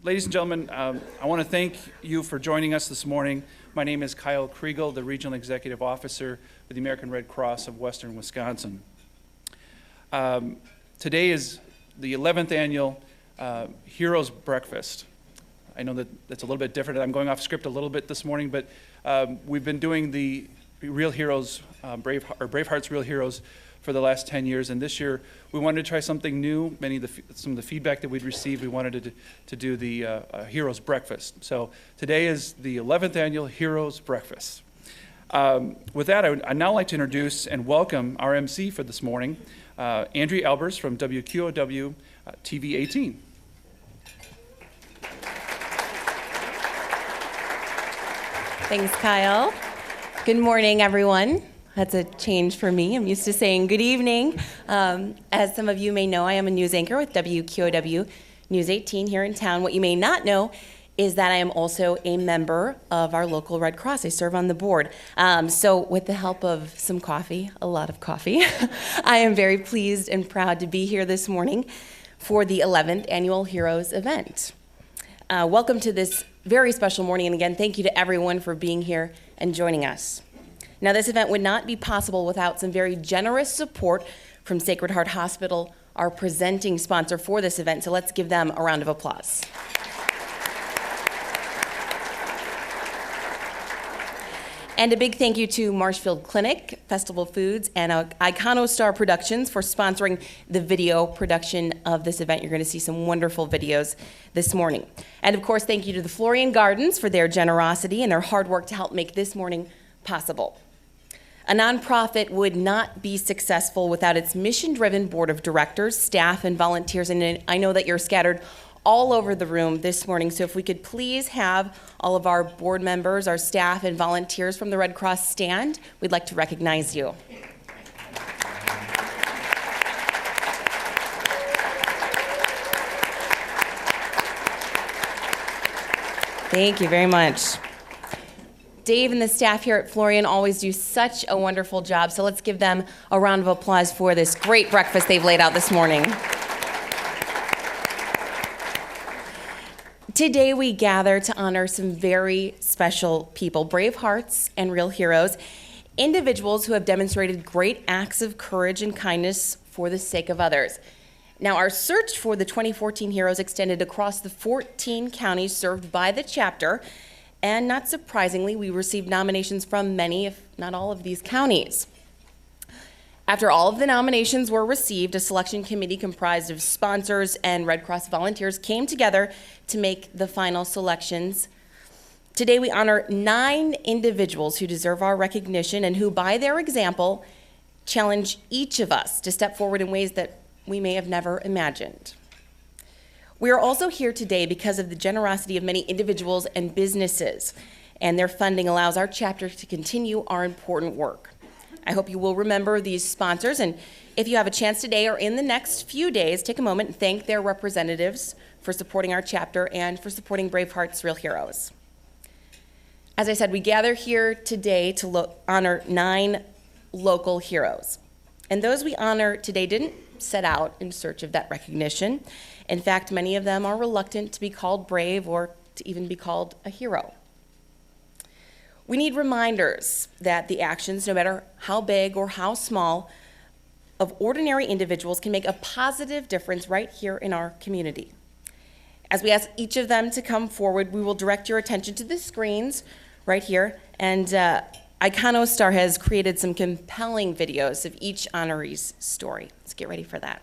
Ladies and gentlemen, I want to thank you for joining us this morning. My name is Kyle Kriegel, the Regional Executive Officer with the American Red Cross of Western Wisconsin. Today is the 11th annual Heroes Breakfast. I know that that's a little bit different. I'm going off script a little bit this morning, but we've been doing the Real Heroes, Bravehearts Real Heroes for the last 10 years, and this year we wanted to try something new. Some of the feedback that we'd received, we wanted to do the Heroes Breakfast. So today is the 11th annual Heroes Breakfast. With that, I'd now like to introduce and welcome our MC for this morning, Andrea Albers from WQOW TV 18. Thanks, Kyle. Good morning, everyone. That's a change for me. I'm used to saying good evening. As some of you may know, I am a news anchor with WQOW News 18 here in town. What you may not know is that I am also a member of our local Red Cross. I serve on the board. So with the help of some coffee, a lot of coffee, I am very pleased and proud to be here this morning for the 11th annual Heroes event. Welcome to this very special morning, and again, thank you to everyone for being here and joining us. Now, this event would not be possible without some very generous support from Sacred Heart Hospital, our presenting sponsor for this event, so let's give them a round of applause. And a big thank you to Marshfield Clinic, Festival Foods, and Iconostar Productions for sponsoring the video production of this event. You're going to see some wonderful videos this morning. And of course, thank you to the Florian Gardens for their generosity and their hard work to help make this morning possible. A nonprofit would not be successful without its mission-driven board of directors, staff, and volunteers. And I know that you're scattered all over the room this morning, so if we could please have all of our board members, our staff, and volunteers from the Red Cross stand, we'd like to recognize you. Thank you very much. Dave and the staff here at Florian always do such a wonderful job, so let's give them a round of applause for this great breakfast they've laid out this morning. Today we gather to honor some very special people, brave hearts and real heroes, individuals who have demonstrated great acts of courage and kindness for the sake of others. Now, our search for the 2014 heroes extended across the 14 counties served by the chapter, and not surprisingly, we received nominations from many, if not all, of these counties. After all of the nominations were received, a selection committee comprised of sponsors and Red Cross volunteers came together to make the final selections. Today, we honor 9 individuals who deserve our recognition and who, by their example, challenge each of us to step forward in ways that we may have never imagined. We are also here today because of the generosity of many individuals and businesses, and their funding allows our chapter to continue our important work. I hope you will remember these sponsors, and if you have a chance today or in the next few days, take a moment and thank their representatives for supporting our chapter and for supporting Bravehearts Real Heroes. As I said, we gather here today to honor 9 local heroes. And those we honor today didn't set out in search of that recognition. In fact, many of them are reluctant to be called brave or to even be called a hero. We need reminders that the actions, no matter how big or how small, of ordinary individuals can make a positive difference right here in our community. As we ask each of them to come forward, we will direct your attention to the screens right here, and Iconostar has created some compelling videos of each honoree's story. Let's get ready for that.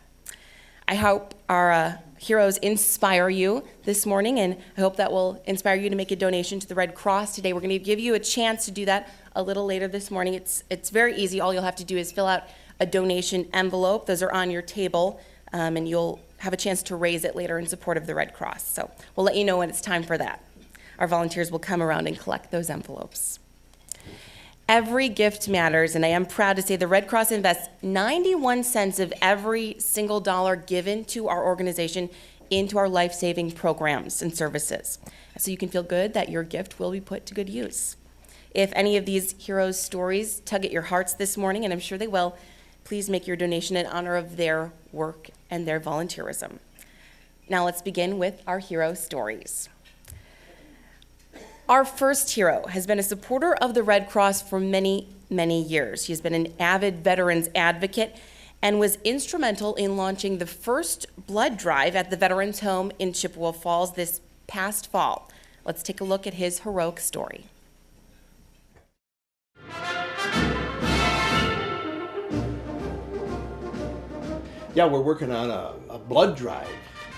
I hope our heroes inspire you this morning, and I hope that will inspire you to make a donation to the Red Cross today. We're going to give you a chance to do that a little later this morning. It's very easy. All you'll have to do is fill out a donation envelope. Those are on your table, and you'll have a chance to raise it later in support of the Red Cross. So we'll let you know when it's time for that. Our volunteers will come around and collect those envelopes. Every gift matters, and I am proud to say the Red Cross invests 91 cents of every single dollar given to our organization into our life-saving programs and services. So you can feel good that your gift will be put to good use. If any of these heroes' stories tug at your hearts this morning, and I'm sure they will, please make your donation in honor of their work and their volunteerism. Now let's begin with our hero stories. Our first hero has been a supporter of the Red Cross for many, many years. He's been an avid veterans advocate and was instrumental in launching the first blood drive at the Veterans Home in Chippewa Falls this past fall. Let's take a look at his heroic story. Yeah, we're working on a blood drive.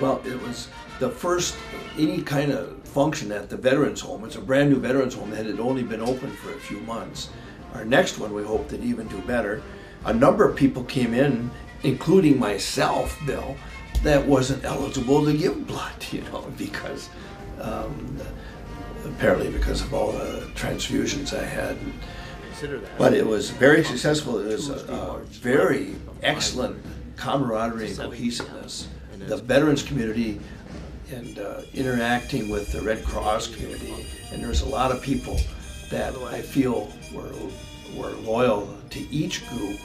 Well, it was the first any kind of function at the Veterans Home. It's a brand new Veterans Home that had only been open for a few months. Our next one, we hope to even do better. A number of people came in, including myself, Bill, that wasn't eligible to give blood, because apparently because of all the transfusions I had. But it was very successful. It was a very excellent camaraderie and cohesiveness. The veterans community and interacting with the Red Cross community, and there's a lot of people that I feel were loyal to each group,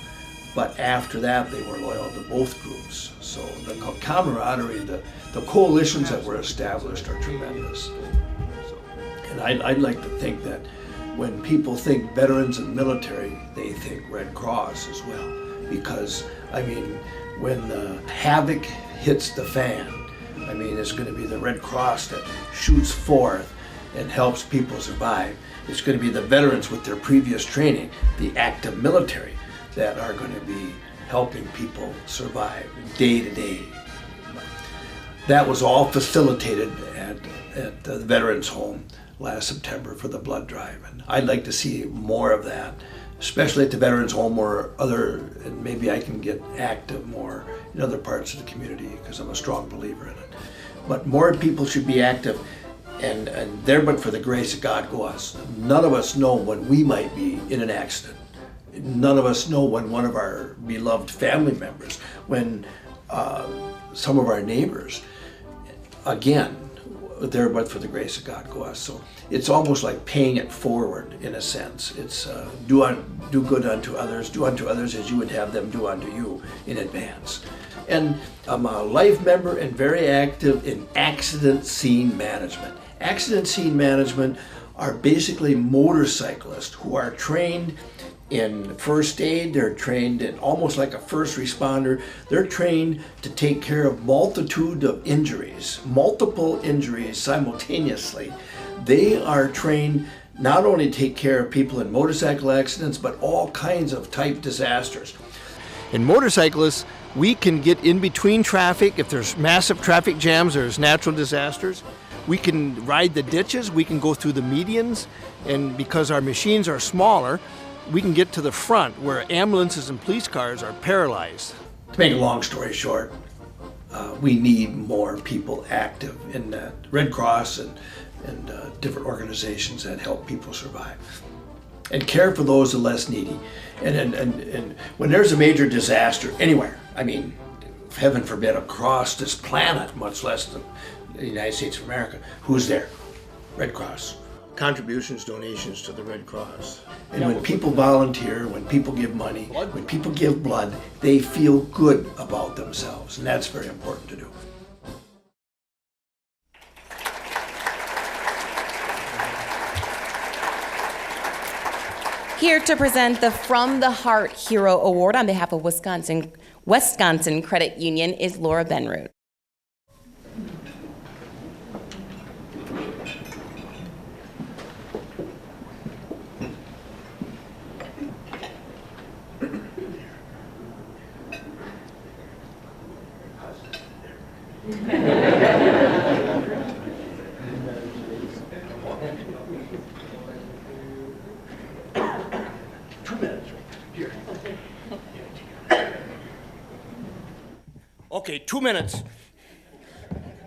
but after that they were loyal to both groups. So the camaraderie, the coalitions that were established are tremendous. And I'd like to think that when people think veterans and military, they think Red Cross as well. Because, when the havoc hits the fan, it's going to be the Red Cross that shoots forth and helps people survive. It's going to be the veterans with their previous training, the active military, that are going to be helping people survive day to day. That was all facilitated at the Veterans Home last September for the blood drive. And I'd like to see more of that, especially at the Veterans Home and maybe I can get active more in other parts of the community because I'm a strong believer in it. But more people should be active, and there but for the grace of God go us. None of us know when we might be in an accident. None of us know when one of our beloved family members, when some of our neighbors, again, there but for the grace of God go us. So it's almost like paying it forward in a sense. It's do good unto others, do unto others as you would have them do unto you in advance. And I'm a life member and very active in accident scene management. Accident scene management are basically motorcyclists who are trained in first aid. They're trained in almost like a first responder. They're trained to take care of multitude of injuries, multiple injuries simultaneously. They are trained not only to take care of people in motorcycle accidents, but all kinds of type disasters. In motorcyclists, we can get in between traffic. If there's massive traffic jams, there's natural disasters. We can ride the ditches, we can go through the medians, and because our machines are smaller, we can get to the front where ambulances and police cars are paralyzed. To make a long story short, we need more people active in that Red Cross and different organizations that help people survive and care for those the less needy. And when there's a major disaster anywhere, heaven forbid, across this planet, much less the United States of America, who's there? Red Cross. Contributions, donations to the Red Cross. And when people volunteer, when people give money, when people give blood, they feel good about themselves, and that's very important to do. Here to present the From the Heart Hero Award on behalf of Wisconsin Credit Union is Laura Benroot. Okay, 2 minutes.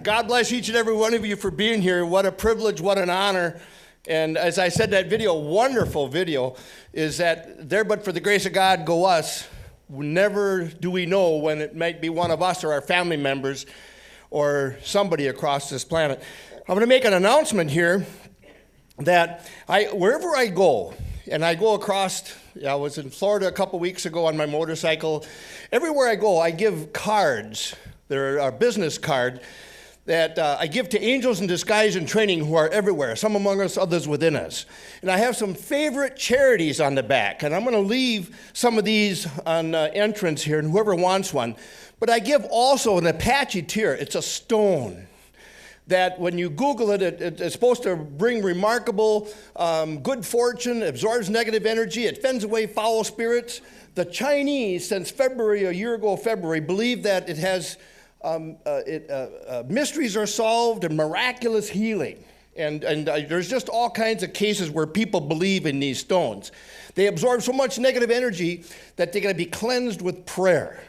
God bless each and every one of you for being here. What a privilege, what an honor. And as I said, that video, wonderful video, is that there but for the grace of God go us. Never do we know when it might be one of us or our family members or somebody across this planet. I'm going to make an announcement here that wherever I go, and I go across, I was in Florida a couple weeks ago on my motorcycle. Everywhere I go, I give cards. They're a business card that I give to angels in disguise and training who are everywhere, some among us, others within us. And I have some favorite charities on the back, and I'm going to leave some of these on entrance here, and whoever wants one. But I give also an Apache tear. It's a stone that when you Google it, it's supposed to bring remarkable good fortune, absorbs negative energy, it fends away foul spirits. The Chinese, since February, a year ago, February, believe that it has mysteries are solved and miraculous healing. And there's just all kinds of cases where people believe in these stones. They absorb so much negative energy that they're going to be cleansed with prayer.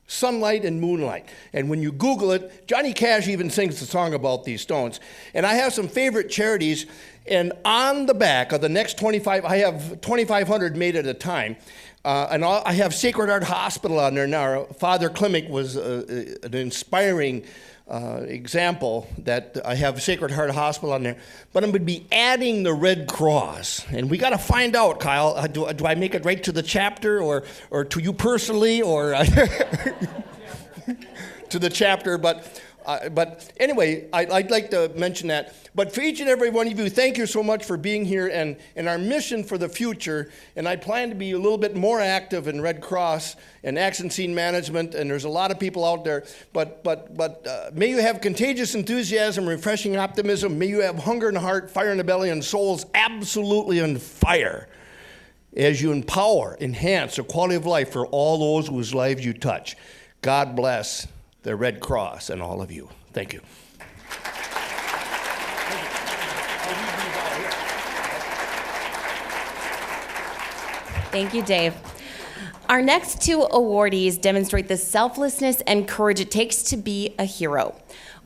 Sunlight and moonlight. And when you Google it, Johnny Cash even sings a song about these stones. And I have some favorite charities, and on the back of the next 25, I have 2,500 made at a time. And I have Sacred Heart Hospital on there now. Father Klimek was an inspiring example that I have Sacred Heart Hospital on there. But I'm going to be adding the Red Cross. And we got to find out, Kyle, do I make it right to the chapter or to you personally or to the chapter? But anyway, I'd like to mention that. But for each and every one of you, thank you so much for being here and our mission for the future. And I plan to be a little bit more active in Red Cross and accident scene management. And there's a lot of people out there. But may you have contagious enthusiasm, refreshing optimism. May you have hunger in the heart, fire in the belly, and souls absolutely on fire as you empower, enhance the quality of life for all those whose lives you touch. God bless the Red Cross and all of you. Thank you. Thank you, Dave. Our next two awardees demonstrate the selflessness and courage it takes to be a hero.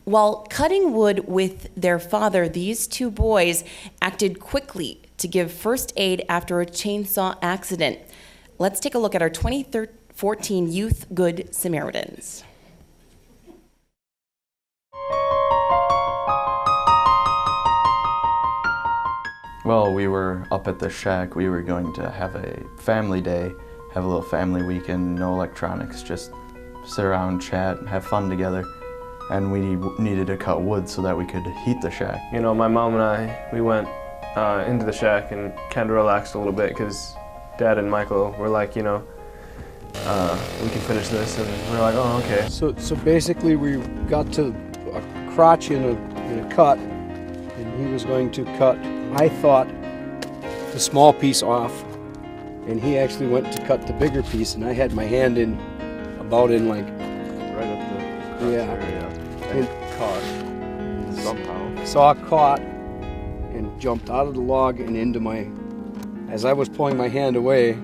While cutting wood with their father, these two boys acted quickly to give first aid after a chainsaw accident. Let's take a look at our 2014 Youth Good Samaritans. Well, we were up at the shack. We were going to have a family day, have a little family weekend, no electronics, just sit around, chat, have fun together. And we needed to cut wood so that we could heat the shack. You know, my mom and I, we went into the shack and kind of relaxed a little bit because Dad and Michael were like, you know, we can finish this, and we were like, oh, okay. So basically we got to a crotch in a cut, and he was going to cut, I thought, the small piece off, and he actually went to cut the bigger piece, and I had my hand in, about in like... Right up the yeah. area. And caught, somehow. Saw caught, and jumped out of the log and into my... As I was pulling my hand away,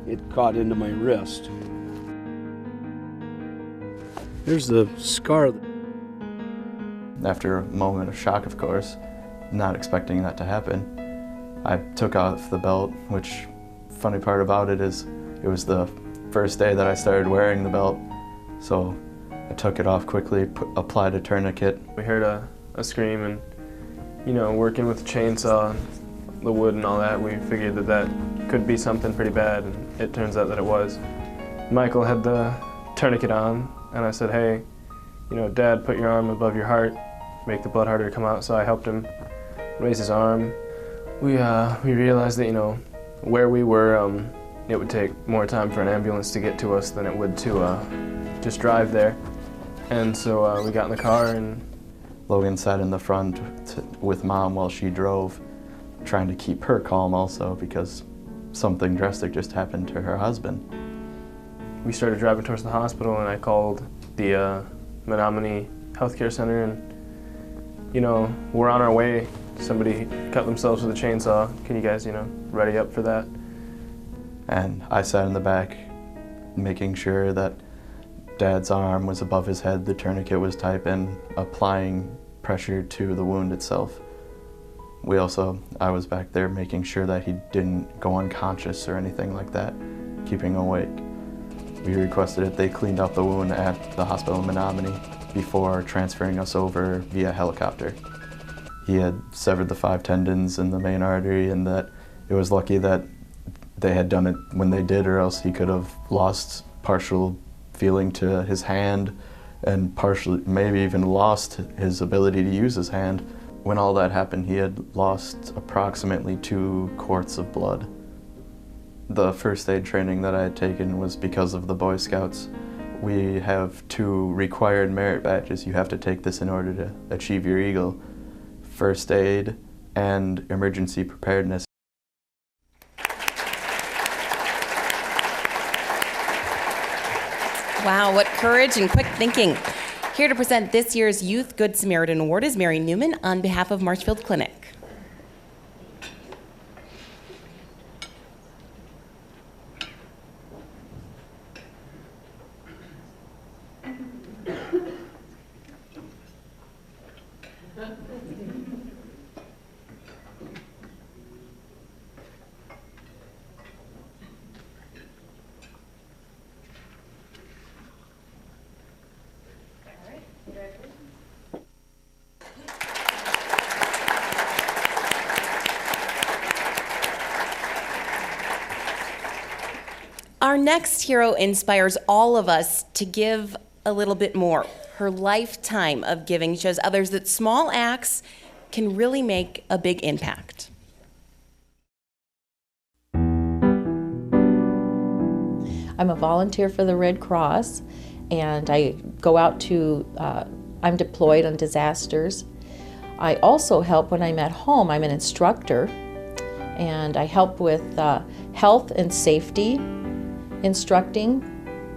it caught into my wrist. There's the scar. After a moment of shock, of course, not expecting that to happen, I took off the belt, which, funny part about it is, it was the first day that I started wearing the belt, so I took it off quickly, applied a tourniquet. We heard a scream, and, you know, working with the chainsaw, the wood and all that, we figured that could be something pretty bad, and it turns out that it was. Michael had the tourniquet on, and I said, hey, you know, Dad, put your arm above your heart, make the blood harder to come out, so I helped him raise his arm. We realized that, you know, where we were, it would take more time for an ambulance to get to us than it would to just drive there. And so we got in the car, and Logan sat in the front with Mom while she drove, trying to keep her calm also because something drastic just happened to her husband. We started driving towards the hospital, and I called the Menominee Healthcare Center, and, you know, we're on our way. Somebody cut themselves with a chainsaw. Can you guys, you know, ready up for that? And I sat in the back, making sure that Dad's arm was above his head, the tourniquet was tight, and applying pressure to the wound itself. I was back there making sure that he didn't go unconscious or anything like that, keeping him awake. We requested that they cleaned up the wound at the hospital in Menominee before transferring us over via helicopter. He had severed the 5 tendons in the main artery, and that it was lucky that they had done it when they did, or else he could have lost partial feeling to his hand and partially maybe even lost his ability to use his hand. When all that happened, he had lost approximately 2 quarts of blood. The first aid training that I had taken was because of the Boy Scouts. We have 2 required merit badges. You have to take this in order to achieve your Eagle: first aid and emergency preparedness. Wow, what courage and quick thinking. Here to present this year's Youth Good Samaritan Award is Mary Newman on behalf of Marshfield Clinic. Our next hero inspires all of us to give a little bit more. Her lifetime of giving shows others that small acts can really make a big impact. I'm a volunteer for the Red Cross, and I go out to, I'm deployed on disasters. I also help when I'm at home. I'm an instructor, and I help with health and safety, instructing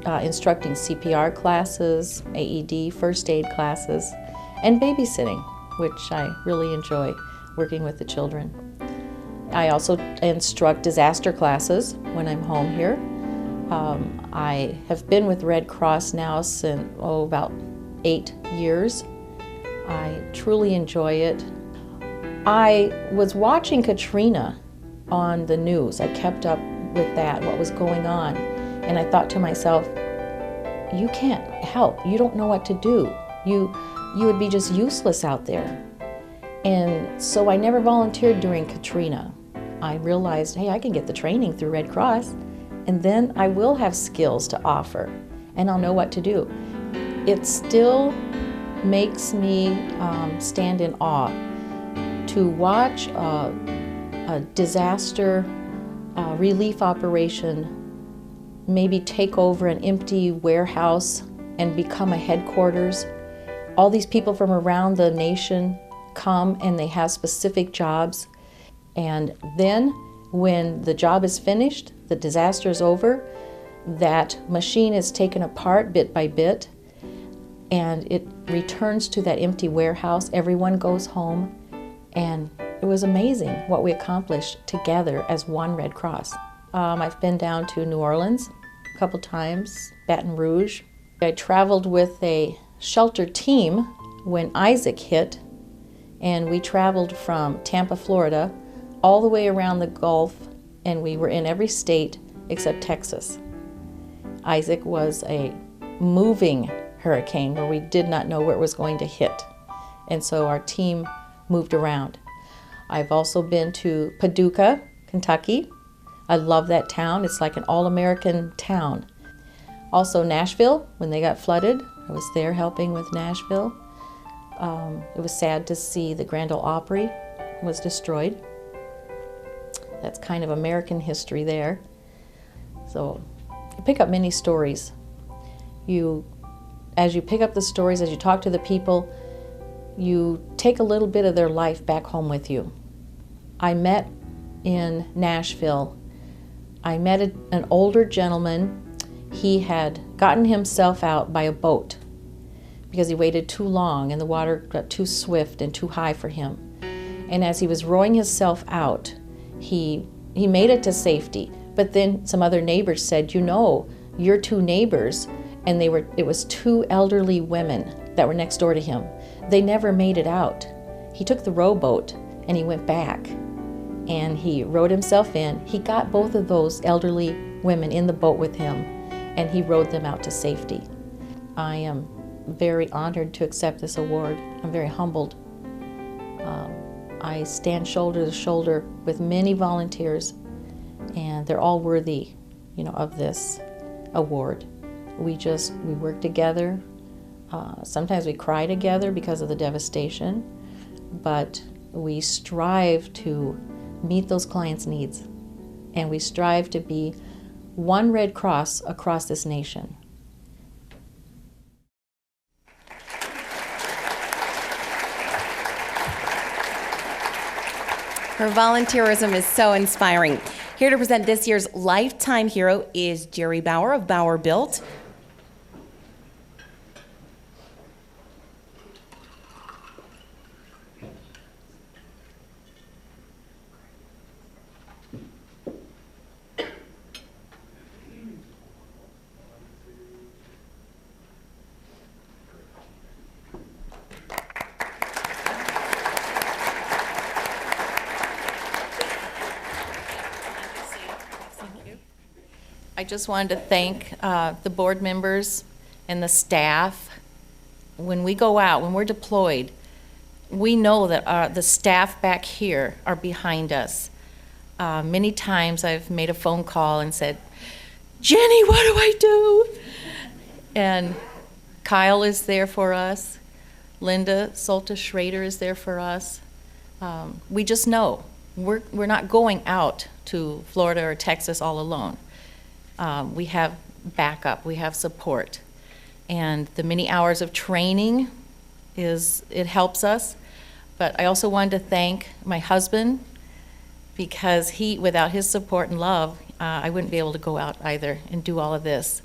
CPR classes, AED, first aid classes, and babysitting, which I really enjoy working with the children. I also instruct disaster classes when I'm home here. I have been with Red Cross now since, about 8 years. I truly enjoy it. I was watching Katrina on the news. I kept up with that, what was going on. And I thought to myself, you can't help. You don't know what to do. You would be just useless out there. And so I never volunteered during Katrina. I realized, hey, I can get the training through Red Cross, and then I will have skills to offer, and I'll know what to do. It still makes me stand in awe to watch a disaster relief operation maybe take over an empty warehouse and become a headquarters. All these people from around the nation come and they have specific jobs. And then when the job is finished, the disaster is over, that machine is taken apart bit by bit and it returns to that empty warehouse. Everyone goes home, and it was amazing what we accomplished together as one Red Cross. I've been down to New Orleans a couple times, Baton Rouge. I traveled with a shelter team when Isaac hit, and we traveled from Tampa, Florida, all the way around the Gulf, and we were in every state except Texas. Isaac was a moving hurricane where we did not know where it was going to hit, and so our team moved around. I've also been to Paducah, Kentucky. I love that town. It's like an all-American town. Also Nashville, when they got flooded, I was there helping with Nashville. It was sad to see the Grand Ole Opry was destroyed. That's kind of American history there. So you pick up many stories. As you pick up the stories, as you talk to the people, you take a little bit of their life back home with you. I met in Nashville, I met an older gentleman. He had gotten himself out by a boat because he waited too long and the water got too swift and too high for him. And as he was rowing himself out, he made it to safety. But then some other neighbors said, you know, your 2 neighbors, and it was 2 elderly women that were next door to him. They never made it out. He took the rowboat and he went back and he rowed himself in. He got both of those elderly women in the boat with him and he rowed them out to safety. I am very honored to accept this award. I'm very humbled. I stand shoulder to shoulder with many volunteers, and they're all worthy, of this award. We work together. Sometimes we cry together because of the devastation, but we strive to meet those clients' needs, and we strive to be one Red Cross across this nation. Her volunteerism is so inspiring. Here to present this year's Lifetime Hero is Jerry Bauer of Bauer Built. I just wanted to thank the board members and the staff. When we go out, when we're deployed, we know that the staff back here are behind us. Many times I've made a phone call and said, "Jenny, what do I do?" And Kyle is there for us. Linda Solta Schrader is there for us. We just know we're not going out to Florida or Texas all alone. We have backup, we have support. And the many hours of training, it helps us. But I also wanted to thank my husband, because without his support and love, I wouldn't be able to go out either and do all of this.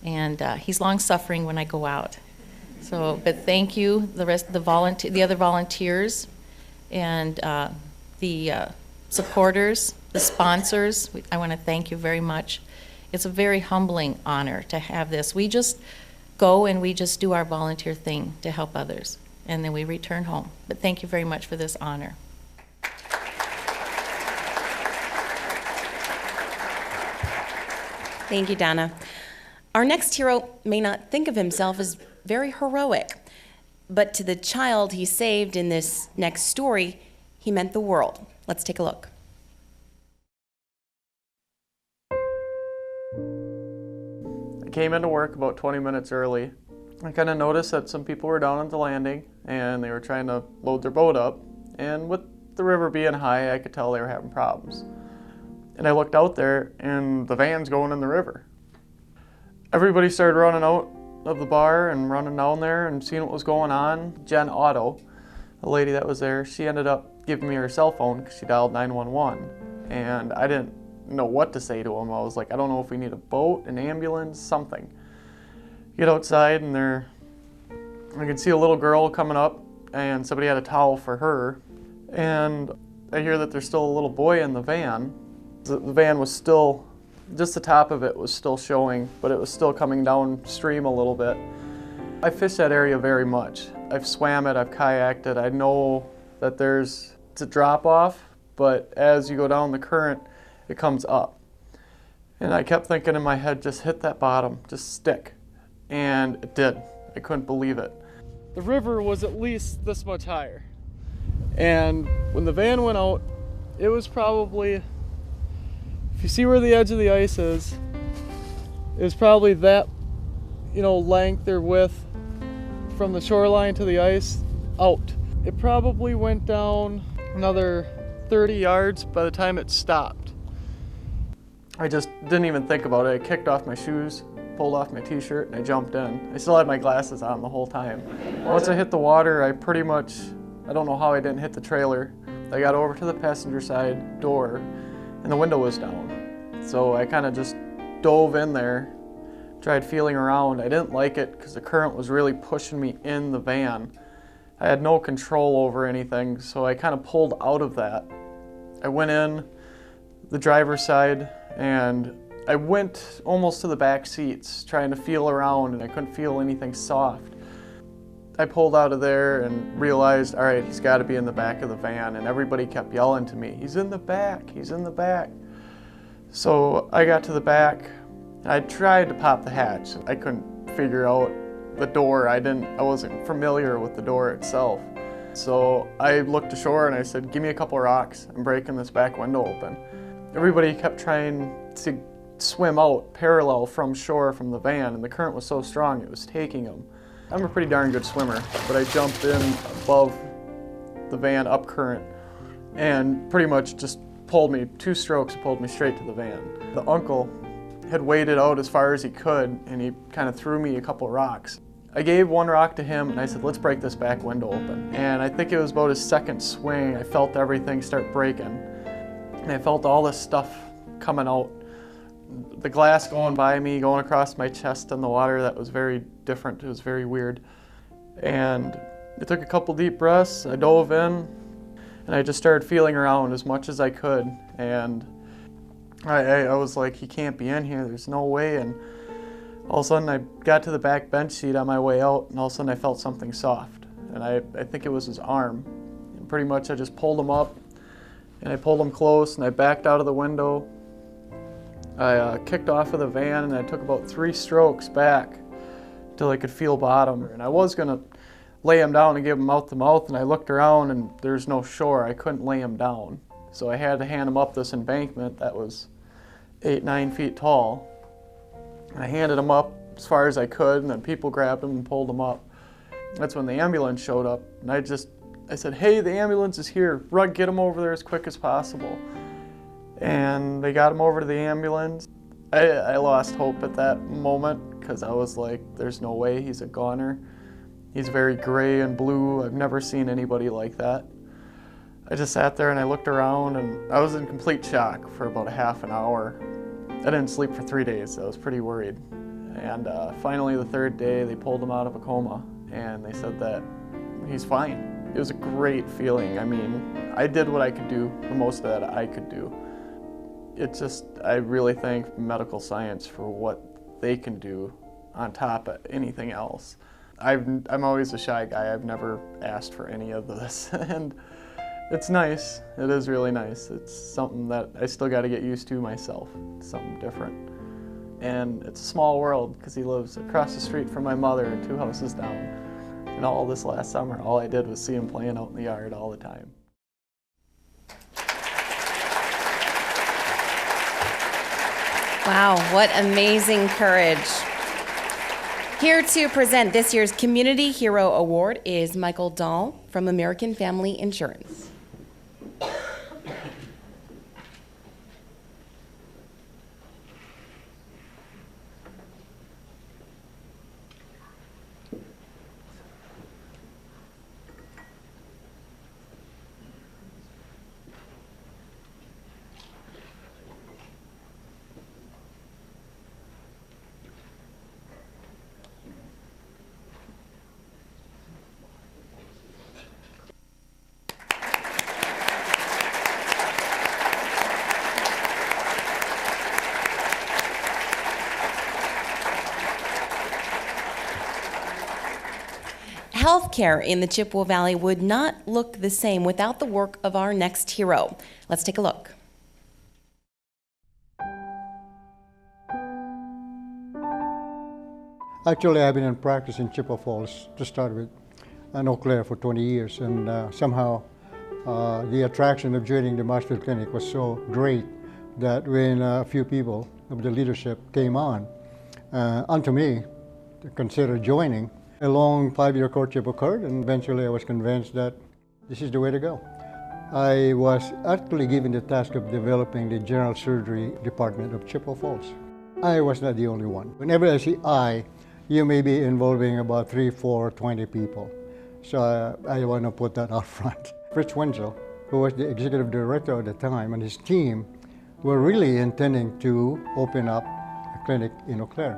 And he's long-suffering when I go out. But thank you, the rest of the other volunteers, and the supporters, the sponsors. I want to thank you very much. It's a very humbling honor to have this. We just go and we just do our volunteer thing to help others, and then we return home. But thank you very much for this honor. Thank you, Donna. Our next hero may not think of himself as very heroic, but to the child he saved in this next story, he meant the world. Let's take a look. I came into work about 20 minutes early. I kind of noticed that some people were down at the landing and they were trying to load their boat up. And with the river being high, I could tell they were having problems. And I looked out there and the van's going in the river. Everybody started running out of the bar and running down there and seeing what was going on. Jen Otto, the lady that was there, she ended up giving me her cell phone because she dialed 911. And I didn't know what to say to them. I was like, I don't know if we need a boat, an ambulance, something. Get outside and I could see a little girl coming up and somebody had a towel for her. And I hear that there's still a little boy in the van. The van was still, just the top of it was still showing, but it was still coming downstream a little bit. I fish that area very much. I've swam it, I've kayaked it. I know that it's a drop off, but as you go down the current, it comes up. And I kept thinking in my head, just hit that bottom, just stick. And it did. I couldn't believe it. The river was at least this much higher. And when the van went out, it was probably, if you see where the edge of the ice is, it was probably that, length or width from the shoreline to the ice out. It probably went down another 30 yards by the time it stopped. I just didn't even think about it. I kicked off my shoes, pulled off my t-shirt, and I jumped in. I still had my glasses on the whole time. Once I hit the water, I don't know how I didn't hit the trailer. I got over to the passenger side door, and the window was down. So I kind of just dove in there, tried feeling around. I didn't like it because the current was really pushing me in the van. I had no control over anything, so I kind of pulled out of that. I went in the driver's side, and I went almost to the back seats trying to feel around, and I couldn't feel anything soft. I pulled out of there and realized, all right, he's got to be in the back of the van, and everybody kept yelling to me, he's in the back, he's in the back. So I got to the back, and I tried to pop the hatch. I couldn't figure out the door. I wasn't familiar with the door itself. So I looked ashore and I said, give me a couple rocks, I'm breaking this back window open. Everybody kept trying to swim out parallel from shore from the van, and the current was so strong it was taking them. I'm a pretty darn good swimmer, but I jumped in above the van up current and pretty much just pulled me, 2 strokes pulled me straight to the van. The uncle had waded out as far as he could and he kind of threw me a couple rocks. I gave 1 rock to him and I said, let's break this back window open. And I think it was about his 2nd swing, I felt everything start breaking. And I felt all this stuff coming out. The glass going by me, going across my chest in the water, that was very different. It was very weird. And I took a couple deep breaths, I dove in, and I just started feeling around as much as I could. And I was like, he can't be in here, there's no way. And all of a sudden I got to the back bench seat on my way out, and all of a sudden I felt something soft. And I think it was his arm. And pretty much I just pulled him up, and I pulled him close, and I backed out of the window. I kicked off of the van, and I took about 3 strokes back till I could feel bottom. And I was gonna lay him down and give him mouth to mouth, and I looked around and there's no shore. I couldn't lay him down. So I had to hand him up this embankment that was 8-9 feet tall. And I handed him up as far as I could, and then people grabbed him and pulled him up. That's when the ambulance showed up, and I said, hey, the ambulance is here. Rug, get him over there as quick as possible. And they got him over to the ambulance. I lost hope at that moment because I was like, there's no way, he's a goner. He's very gray and blue. I've never seen anybody like that. I just sat there and I looked around and I was in complete shock for about a half an hour. I didn't sleep for 3 days, so I was pretty worried. And finally the 3rd day they pulled him out of a coma and they said that he's fine. It was a great feeling. I mean, I did what I could do, the most that I could do. I really thank medical science for what they can do on top of anything else. I'm always a shy guy. I've never asked for any of this. And it's nice. It is really nice. It's something that I still got to get used to myself. It's something different. And it's a small world because he lives across the street from my mother, 2 houses down. And all this last summer, all I did was see him playing out in the yard all the time. Wow, what amazing courage. Here to present this year's Community Hero Award is Michael Dahl from American Family Insurance. Healthcare in the Chippewa Valley would not look the same without the work of our next hero. Let's take a look. Actually, I've been in practice in Chippewa Falls to start with, in Eau Claire for 20 years, and somehow the attraction of joining the Marshfield Clinic was so great that when a few people of the leadership came on onto me to consider joining, a long 5-year courtship occurred, and eventually I was convinced that this is the way to go. I was actually given the task of developing the general surgery department of Chippewa Falls. I was not the only one. Whenever I say I, you may be involving about 3, 4, 20 people. So I want to put that out front. Fritz Wenzel, who was the executive director at the time, and his team were really intending to open up a clinic in Eau Claire.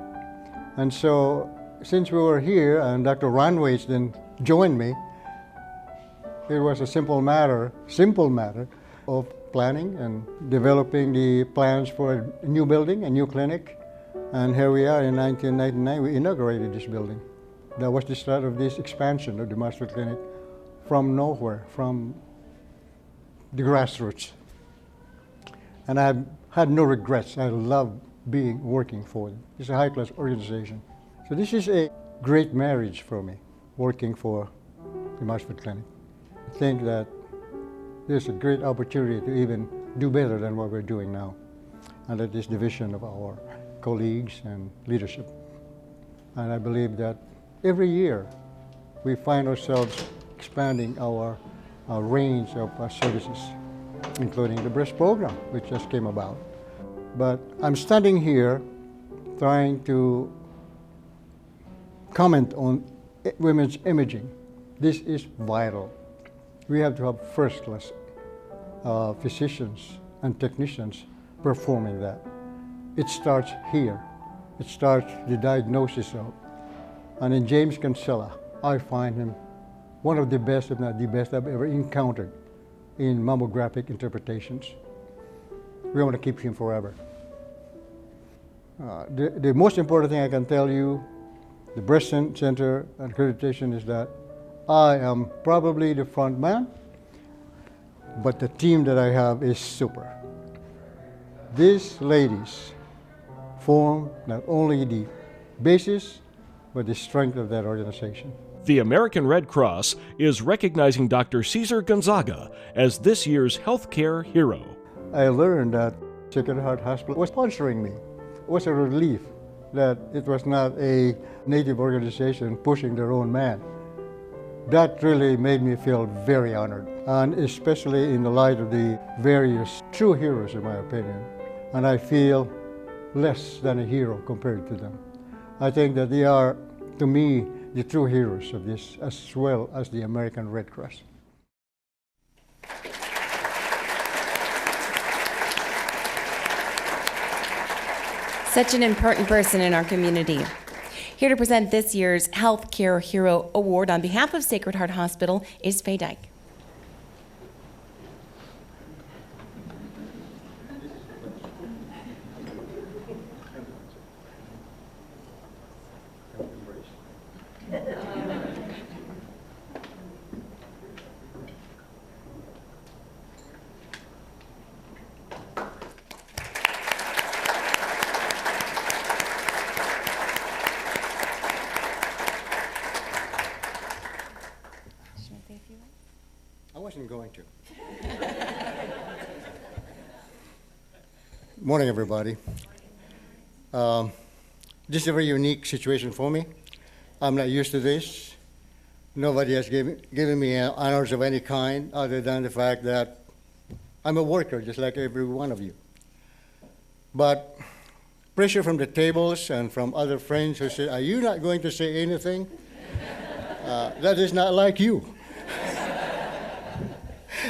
And so since we were here and Dr. Ron Waits then joined me, it was a simple matter of planning and developing the plans for a new building, a new clinic. And here we are in 1999, we inaugurated this building. That was the start of this expansion of the Marshfield Clinic from nowhere, from the grassroots. And I've had no regrets. I love working for them. It's a high-class organization. So this is a great marriage for me, working for the Marshfield Clinic. I think that there's a great opportunity to even do better than what we're doing now under this division of our colleagues and leadership. And I believe that every year we find ourselves expanding our range of services, including the breast program, which just came about. But I'm standing here trying to comment on women's imaging. This is vital. We have to have first-class physicians and technicians performing that. It starts here. It starts the diagnosis of. And in James Cancella, I find him one of the best, if not the best I've ever encountered in mammographic interpretations. We want to keep him forever. The most important thing I can tell you, the breast center accreditation, is that I am probably the front man, but the team that I have is super. These ladies form not only the basis, but the strength of that organization. The American Red Cross is recognizing Dr. Cesar Gonzaga as this year's healthcare hero. I learned that Sacred Heart Hospital was sponsoring me. It was a relief that it was not a native organization pushing their own man. That really made me feel very honored, and especially in the light of the various true heroes, in my opinion. And I feel less than a hero compared to them. I think that they are, to me, the true heroes of this, as well as the American Red Cross. Such an important person in our community. Here to present this year's Healthcare Hero Award on behalf of Sacred Heart Hospital is Faye Dyke. I wasn't going to. Morning, everybody. This is a very unique situation for me. I'm not used to this. Nobody has given me honors of any kind other than the fact that I'm a worker, just like every one of you. But pressure from the tables and from other friends who say, "Are you not going to say anything?" That is not like you.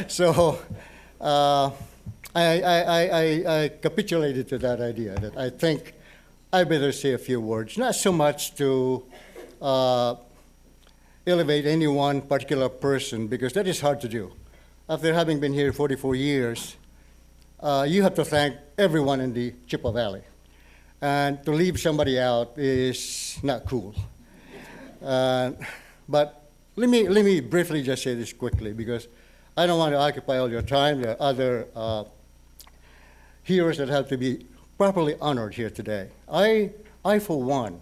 So I capitulated to that idea that I think I better say a few words, not so much to elevate any one particular person, because that is hard to do. After having been here 44 years, you have to thank everyone in the Chippewa Valley. And to leave somebody out is not cool. But let me briefly just say this quickly, because I don't want to occupy all your time. There are other heroes that have to be properly honored here today. I for one,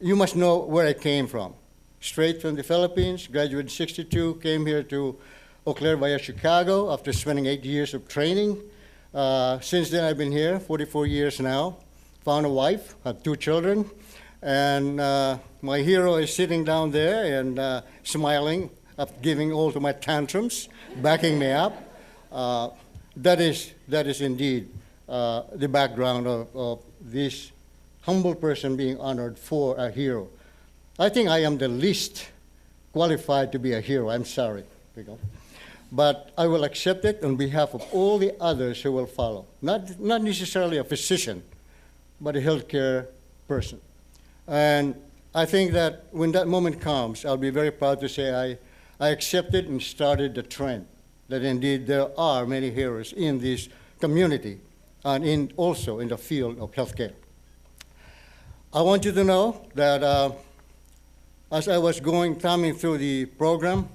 you must know where I came from. Straight from the Philippines, graduated in '62, came here to Eau Claire via Chicago after spending 8 years of training. Since then, I've been here 44 years now. Found a wife, have 2 children, and my hero is sitting down there and smiling, giving all to my tantrums, backing me up. That is indeed the background of this humble person being honored for a hero. I think I am the least qualified to be a hero. I'm sorry, but I will accept it on behalf of all the others who will follow. Not necessarily a physician, but a healthcare person. And I think that when that moment comes, I'll be very proud to say I accepted and started the trend that indeed there are many heroes in this community and also in the field of healthcare. I want you to know that as I was coming through the program,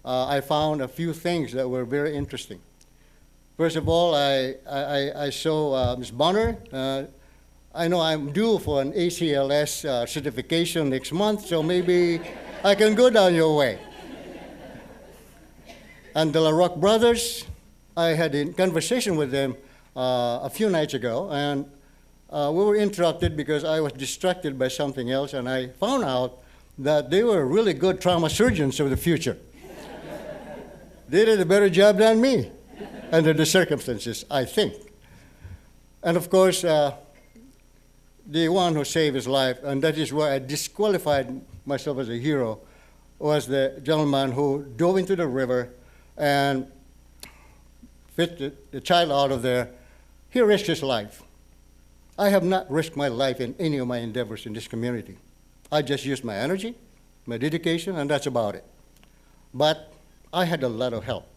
I found a few things that were very interesting. First of all, I saw Ms. Bonner. I know I'm due for an ACLS certification next month, so maybe I can go down your way. And the LaRock brothers, I had a conversation with them a few nights ago, and we were interrupted because I was distracted by something else, and I found out that they were really good trauma surgeons of the future. They did a better job than me under the circumstances, I think. And of course, the one who saved his life, and that is where I disqualified myself as a hero, was the gentleman who dove into the river and fit the child out of there. He risked his life. I have not risked my life in any of my endeavors in this community. I just used my energy, my dedication, and that's about it. But I had a lot of help.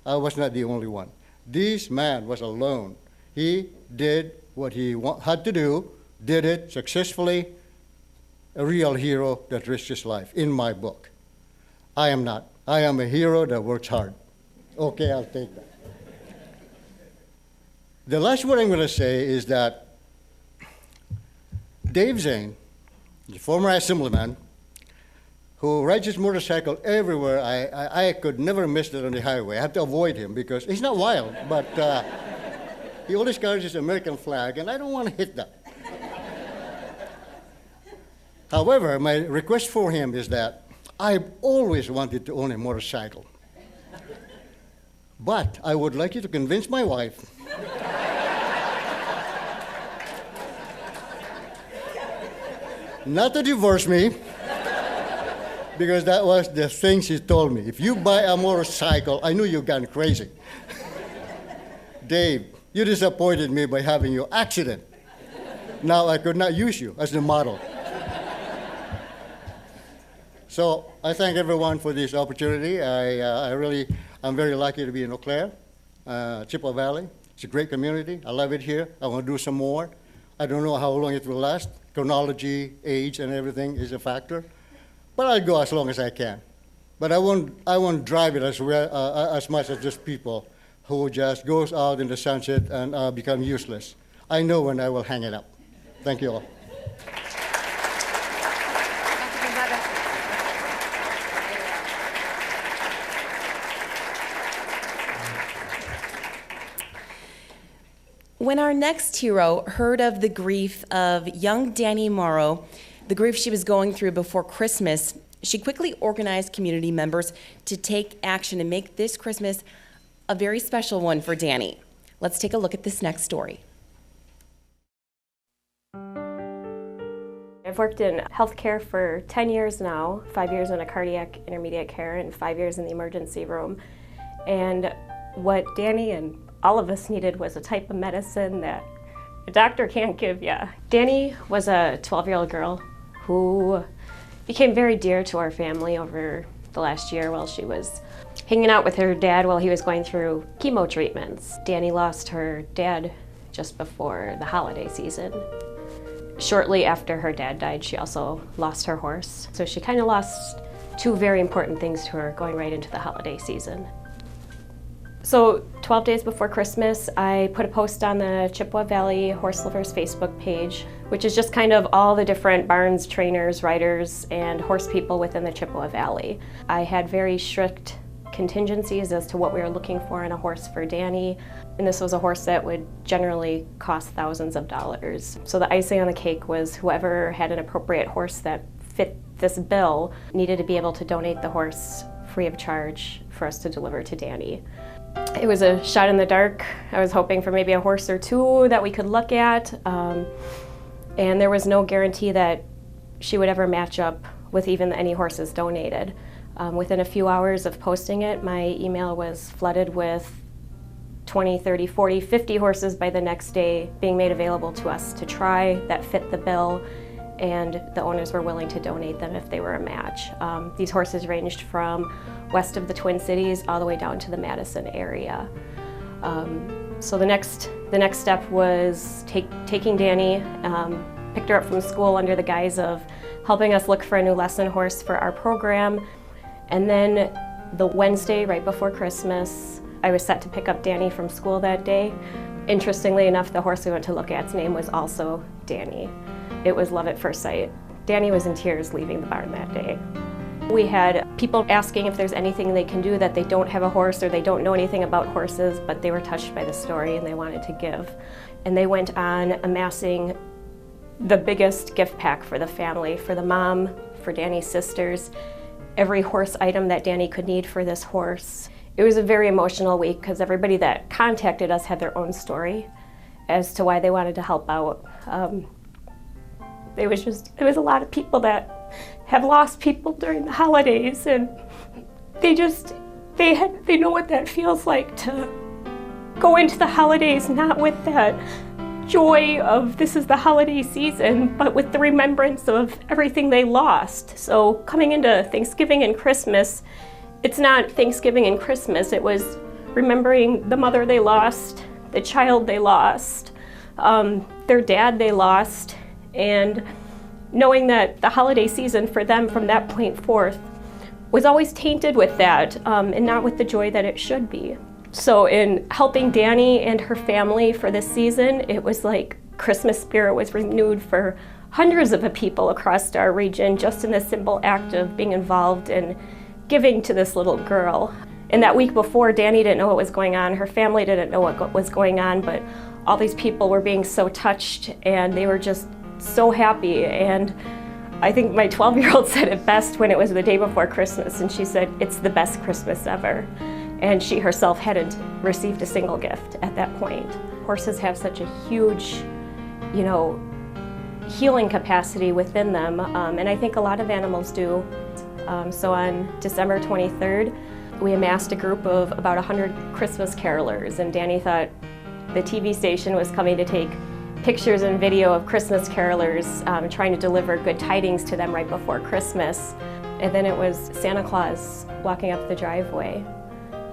I was not the only one. This man was alone. He did what he had to do, did it successfully, a real hero that risked his life, in my book. I am not. I am a hero that works hard. Okay, I'll take that. The last word I'm going to say is that Dave Zane, the former assemblyman, who rides his motorcycle everywhere, I could never miss it on the highway. I have to avoid him because he's not wild, but he always carries his American flag, and I don't want to hit that. However, my request for him is that I've always wanted to own a motorcycle. But I would like you to convince my wife not to divorce me, because that was the thing she told me. If you buy a motorcycle, I knew you'd gone crazy. Dave, you disappointed me by having your accident. Now I could not use you as the model. So I thank everyone for this opportunity. I'm very lucky to be in Eau Claire, Chippewa Valley. It's a great community. I love it here. I want to do some more. I don't know how long it will last. Chronology, age, and everything is a factor. But I'll go as long as I can. But I won't drive it as much as just people who just goes out in the sunset and become useless. I know when I will hang it up. Thank you all. When our next hero heard of the grief of young Danny Morrow, the grief she was going through before Christmas, she quickly organized community members to take action and make this Christmas a very special one for Danny. Let's take a look at this next story. I've worked in healthcare for 10 years now, 5 years in a cardiac intermediate care and 5 years in the emergency room. And what Danny and all of us needed was a type of medicine that a doctor can't give you. Danny was a 12-year-old girl who became very dear to our family over the last year while she was hanging out with her dad while he was going through chemo treatments. Danny lost her dad just before the holiday season. Shortly after her dad died, she also lost her horse. So she kind of lost two very important things to her going right into the holiday season. So 12 days before Christmas, I put a post on the Chippewa Valley Horse Lovers Facebook page, which is just kind of all the different barns, trainers, riders, and horse people within the Chippewa Valley. I had very strict contingencies as to what we were looking for in a horse for Danny, and this was a horse that would generally cost thousands of dollars. So the icing on the cake was whoever had an appropriate horse that fit this bill needed to be able to donate the horse free of charge for us to deliver to Danny. It was a shot in the dark. I was hoping for maybe a horse or two that we could look at, and there was no guarantee that she would ever match up with even any horses donated. Within a few hours of posting it, my email was flooded with 20, 30, 40, 50 horses by the next day being made available to us to try that fit the bill, and the owners were willing to donate them if they were a match. These horses ranged from west of the Twin Cities all the way down to the Madison area. So the next step was taking Danny, picked her up from school under the guise of helping us look for a new lesson horse for our program. And then the Wednesday right before Christmas, I was set to pick up Danny from school that day. Interestingly enough, the horse we went to look at's name was also Danny. It was love at first sight. Danny was in tears leaving the barn that day. We had people asking if there's anything they can do that they don't have a horse or they don't know anything about horses, but they were touched by the story and they wanted to give. And they went on amassing the biggest gift pack for the family, for the mom, for Danny's sisters, every horse item that Danny could need for this horse. It was a very emotional week because everybody that contacted us had their own story as to why they wanted to help out. It was a lot of people that have lost people during the holidays, and they know what that feels like to go into the holidays not with that joy of this is the holiday season, but with the remembrance of everything they lost. So coming into Thanksgiving and Christmas, it's not Thanksgiving and Christmas, it was remembering the mother they lost, the child they lost, their dad they lost, and knowing that the holiday season for them from that point forth was always tainted with that and not with the joy that it should be. So in helping Danny and her family for this season, it was like Christmas spirit was renewed for hundreds of people across our region just in the simple act of being involved in giving to this little girl. And that week before, Danny didn't know what was going on, her family didn't know what was going on, but all these people were being so touched and they were just so happy. And I think my 12-year-old said it best when it was the day before Christmas, and she said, "It's the best Christmas ever." And she herself hadn't received a single gift at that point. Horses have such a huge, healing capacity within them, and I think a lot of animals do. So on December 23rd, we amassed a group of about 100 Christmas carolers, and Danny thought the TV station was coming to take pictures and video of Christmas carolers trying to deliver good tidings to them right before Christmas. And then it was Santa Claus walking up the driveway,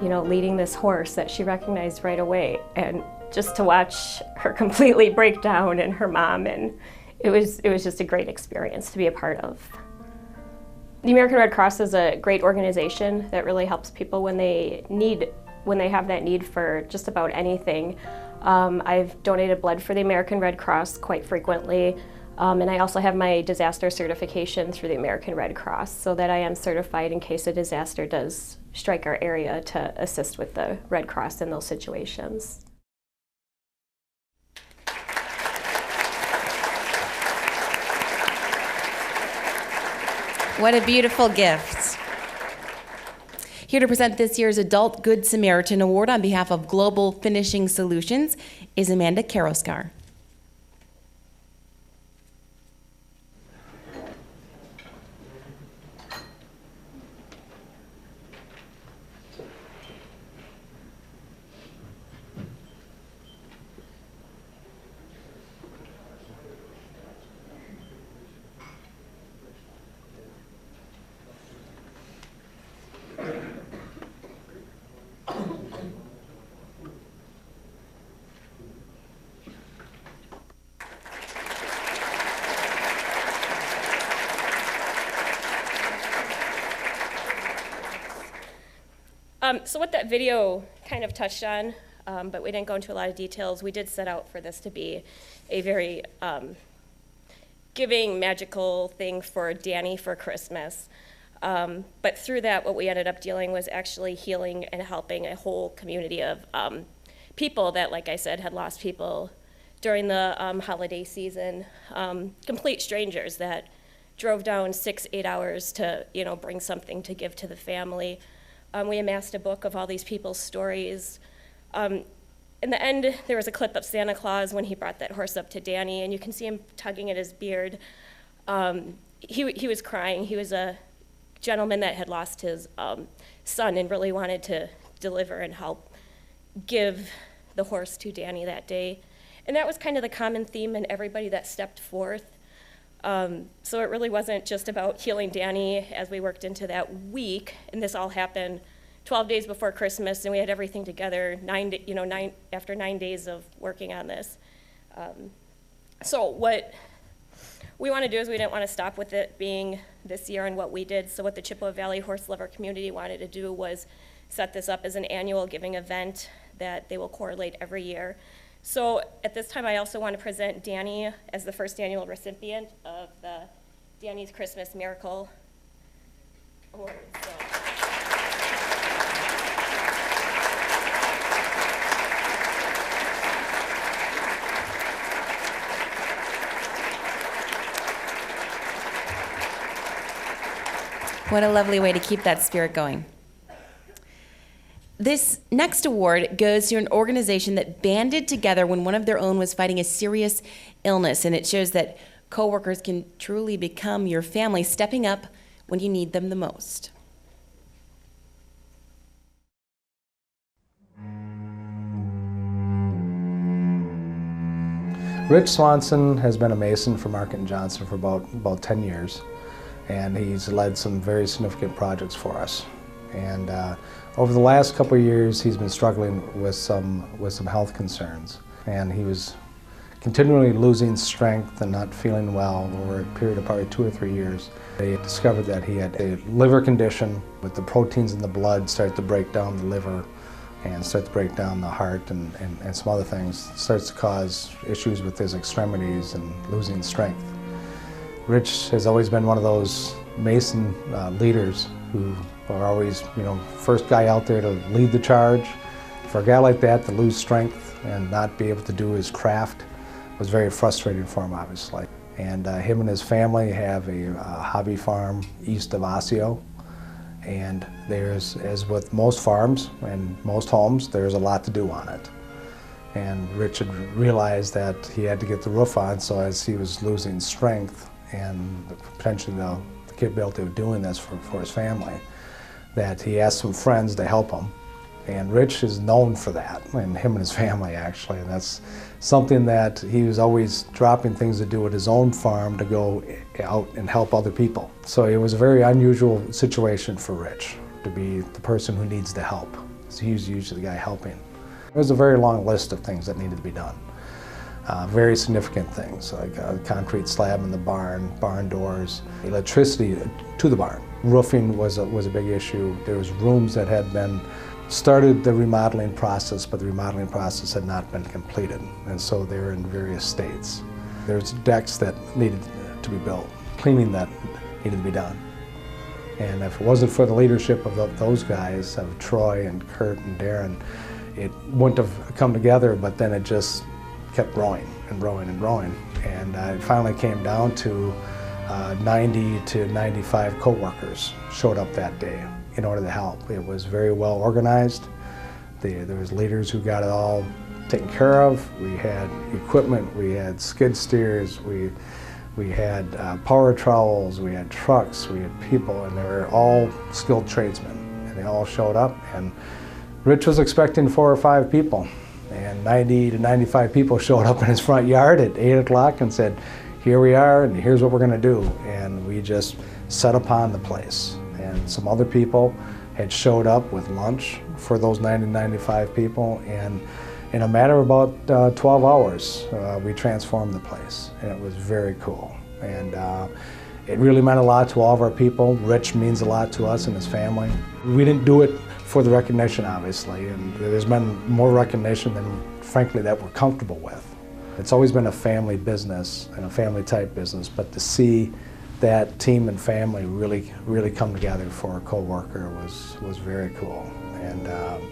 leading this horse that she recognized right away. And just to watch her completely break down and her mom, and it was just a great experience to be a part of. The American Red Cross is a great organization that really helps people when they have that need for just about anything. I've donated blood for the American Red Cross quite frequently, and I also have my disaster certification through the American Red Cross so that I am certified in case a disaster does strike our area to assist with the Red Cross in those situations. What a beautiful gift. Here to present this year's Adult Good Samaritan Award on behalf of Global Finishing Solutions is Amanda Karoskar. So what that video kind of touched on, but we didn't go into a lot of details, we did set out for this to be a very giving, magical thing for Danny for Christmas. But through that, what we ended up dealing was actually healing and helping a whole community of people that, like I said, had lost people during the holiday season. Complete strangers that drove down 6-8 hours to, bring something to give to the family. We amassed a book of all these people's stories. In the end, there was a clip of Santa Claus when he brought that horse up to Danny, and you can see him tugging at his beard. He was crying. He was a gentleman that had lost his son and really wanted to deliver and help give the horse to Danny that day. And that was kind of the common theme in everybody that stepped forth. So it really wasn't just about healing Danny as we worked into that week, and this all happened 12 days before Christmas, and we had everything together after 9 days of working on this. So what we want to do is we didn't want to stop with it being this year and what we did. So what the Chippewa Valley Horse Lover community wanted to do was set this up as an annual giving event that they will correlate every year. So at this time, I also want to present Danny as the first annual recipient of the Danny's Christmas Miracle award. So. What a lovely way to keep that spirit going. This next award goes to an organization that banded together when one of their own was fighting a serious illness, and it shows that coworkers can truly become your family, stepping up when you need them the most. Rich Swanson has been a Mason for Market & Johnson for about 10 years, and he's led some very significant projects for us. And over the last couple of years, he's been struggling with some health concerns, and he was continually losing strength and not feeling well over a period of probably 2 or 3 years. They discovered that he had a liver condition with the proteins in the blood start to break down the liver and start to break down the heart and some other things. It starts to cause issues with his extremities and losing strength. Rich has always been one of those Mason leaders who are always, first guy out there to lead the charge. For a guy like that to lose strength and not be able to do his craft was very frustrating for him, obviously. And him and his family have a hobby farm east of Osseo. And there's, as with most farms and most homes, there's a lot to do on it. And Richard realized that he had to get the roof on, so as he was losing strength and potentially the capability of doing this for his family, that he asked some friends to help him. And Rich is known for that, and him and his family actually, and that's something that he was always dropping things to do at his own farm to go out and help other people. So it was a very unusual situation for Rich to be the person who needs the help. So he was usually the guy helping. There was a very long list of things that needed to be done. Very significant things like a concrete slab in the barn, barn doors, electricity to the barn. Roofing was a big issue. There was rooms that had been started the remodeling process, but the remodeling process had not been completed, and so they were in various states. There's decks that needed to be built, cleaning that needed to be done. And if it wasn't for the leadership of those guys, of Troy and Kurt and Darren, it wouldn't have come together, but then it just kept growing and growing and growing. And it finally came down to 90 to 95 co-workers showed up that day in order to help. It was very well organized. There was leaders who got it all taken care of. We had equipment, we had skid steers, we had power trowels, we had trucks, we had people, and they were all skilled tradesmen. And they all showed up, and Rich was expecting 4 or 5 people. And 90 to 95 people showed up in his front yard at 8 o'clock and said, here we are, and here's what we're gonna do. And we just set upon the place. And some other people had showed up with lunch for those 90 to 95 people, and in a matter of about 12 hours, we transformed the place, and it was very cool. And it really meant a lot to all of our people. Rich means a lot to us and his family. We didn't do it for the recognition, obviously, and there's been more recognition than, frankly, that we're comfortable with. It's always been a family business and a family type business, but to see that team and family really come together for a co-worker was very cool, and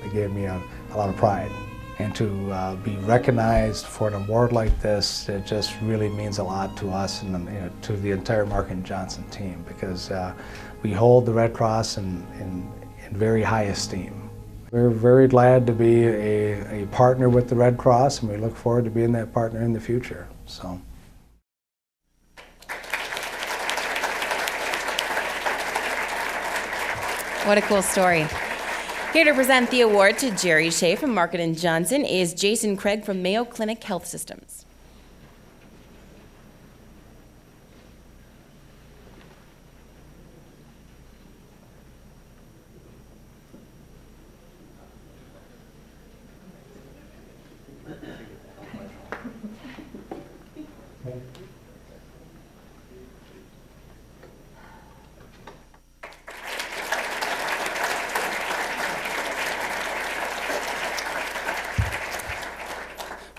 it gave me a lot of pride. And to be recognized for an award like this, it just really means a lot to us and to the entire Market & Johnson team, because we hold the Red Cross in very high esteem. We're very glad to be a partner with the Red Cross, and we look forward to being that partner in the future. So. What a cool story. Here to present the award to Jerry Shea from Market & Johnson is Jason Craig from Mayo Clinic Health Systems.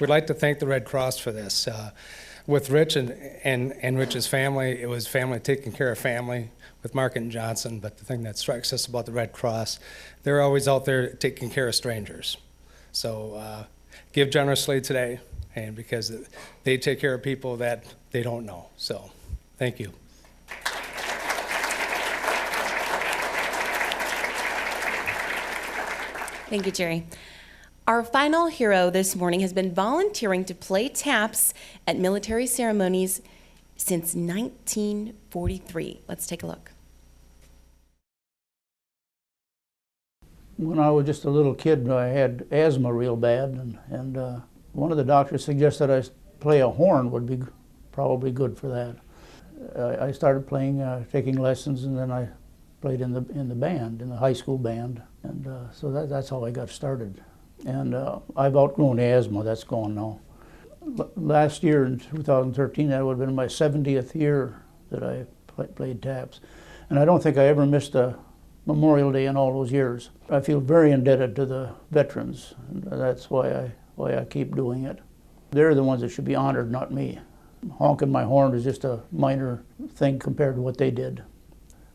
We'd like to thank the Red Cross for this. With Rich and Rich's family, it was family taking care of family. with Market and Johnson, but the thing that strikes us about the Red Cross, they're always out there taking care of strangers. So give generously today, and because they take care of people that they don't know. So thank you. Thank you, Jerry. Our final hero this morning has been volunteering to play taps at military ceremonies since 1943. Let's take a look. When I was just a little kid, I had asthma real bad, and one of the doctors suggested I play a horn would be probably good for that. I started playing, taking lessons, and then I played in the band, in the high school band, and so that's how I got started. And I've outgrown asthma. That's gone now. Last year in 2013, that would have been my 70th year that I played taps, and I don't think I ever missed a Memorial Day in all those years. I feel very indebted to the veterans, and that's why I keep doing it. They're the ones that should be honored, not me. Honking my horn is just a minor thing compared to what they did,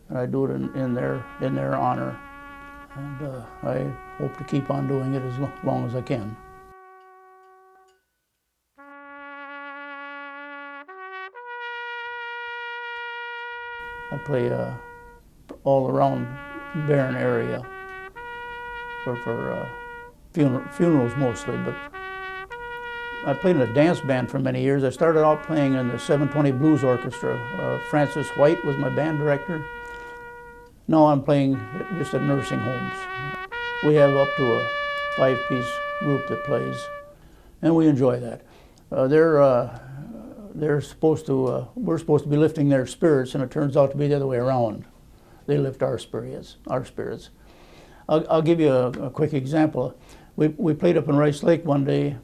and I do it in their honor, and I hope to keep on doing it as long as I can. I play all around Barron area for funerals mostly, but I played in a dance band for many years. I started out playing in the 720 Blues Orchestra. Francis White was my band director. Now I'm playing just at nursing homes. We have up to a 5-piece group that plays, and we enjoy that. We're supposed to be lifting their spirits, and it turns out to be the other way around. They lift our spirits. I'll give you a quick example. We played up in Rice Lake one day,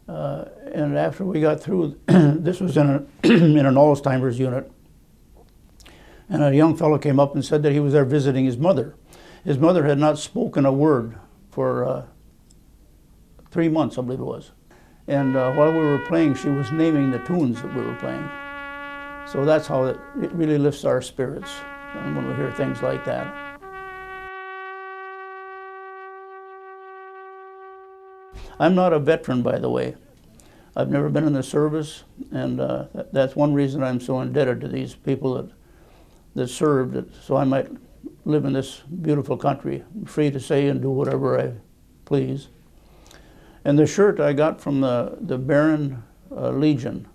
and after we got through, this was in an Alzheimer's unit, and a young fellow came up and said that he was there visiting his mother. His mother had not spoken a word for 3 months, I believe it was. And while we were playing, she was naming the tunes that we were playing. So that's how it really lifts our spirits when we hear things like that. I'm not a veteran, by the way. I've never been in the service, and that's one reason I'm so indebted to these people that served, so I might live in this beautiful country, free to say and do whatever I please. And the shirt I got from the Barron Legion,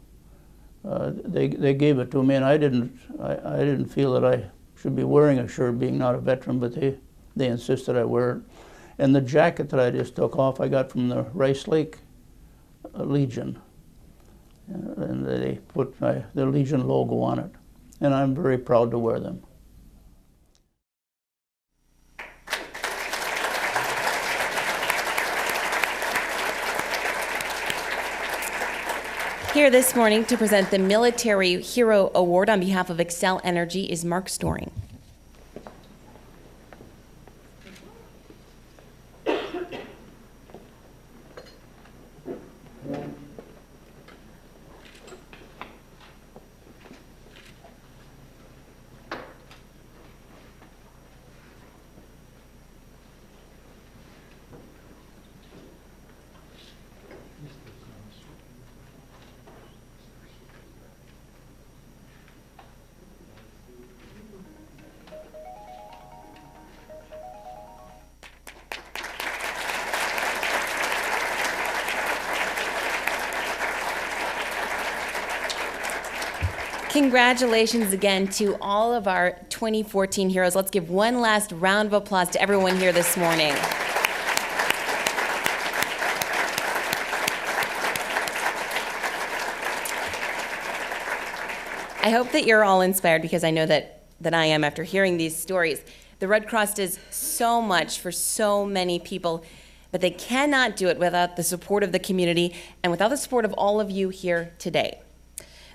they gave it to me, and I didn't feel that I should be wearing a shirt being not a veteran, but they insisted I wear it. And the jacket that I just took off, I got from the Rice Lake Legion, and they put the Legion logo on it, and I'm very proud to wear them. Here this morning to present the Military Hero Award on behalf of Excel Energy is Mark Storing. Congratulations again to all of our 2014 heroes. Let's give one last round of applause to everyone here this morning. I hope that you're all inspired, because I know that I am after hearing these stories. The Red Cross does so much for so many people, but they cannot do it without the support of the community and without the support of all of you here today.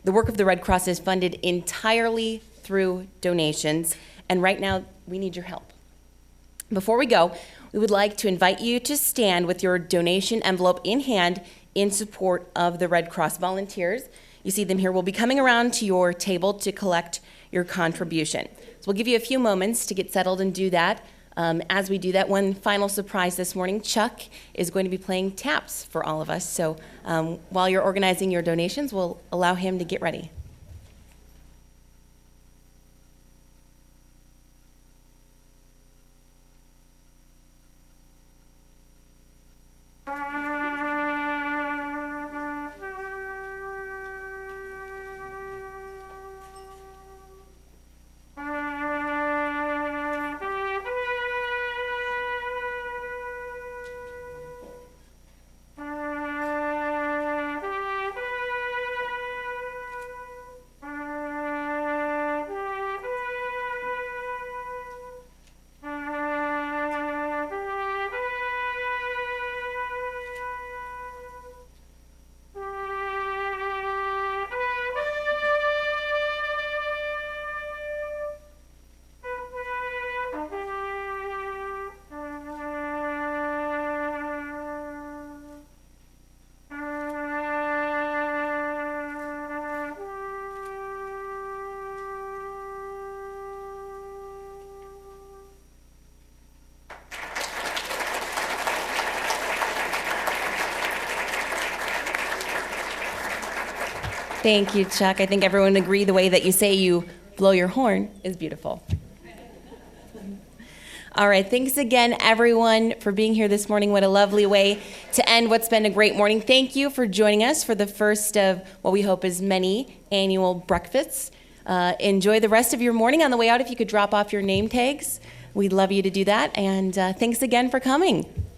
The work of the Red Cross is funded entirely through donations, and right now we need your help. Before we go, we would like to invite you to stand with your donation envelope in hand in support of the Red Cross volunteers. You see them here. We'll be coming around to your table to collect your contribution. So we'll give you a few moments to get settled and do that. As we do that, one final surprise this morning, Chuck is going to be playing taps for all of us. So while you're organizing your donations, we'll allow him to get ready. Thank you, Chuck. I think everyone agree the way that you say you blow your horn is beautiful. All right, thanks again, everyone, for being here this morning. What a lovely way to end what's been a great morning. Thank you for joining us for the first of what we hope is many annual breakfasts. Enjoy the rest of your morning. On the way out, if you could drop off your name tags, we'd love you to do that. And thanks again for coming.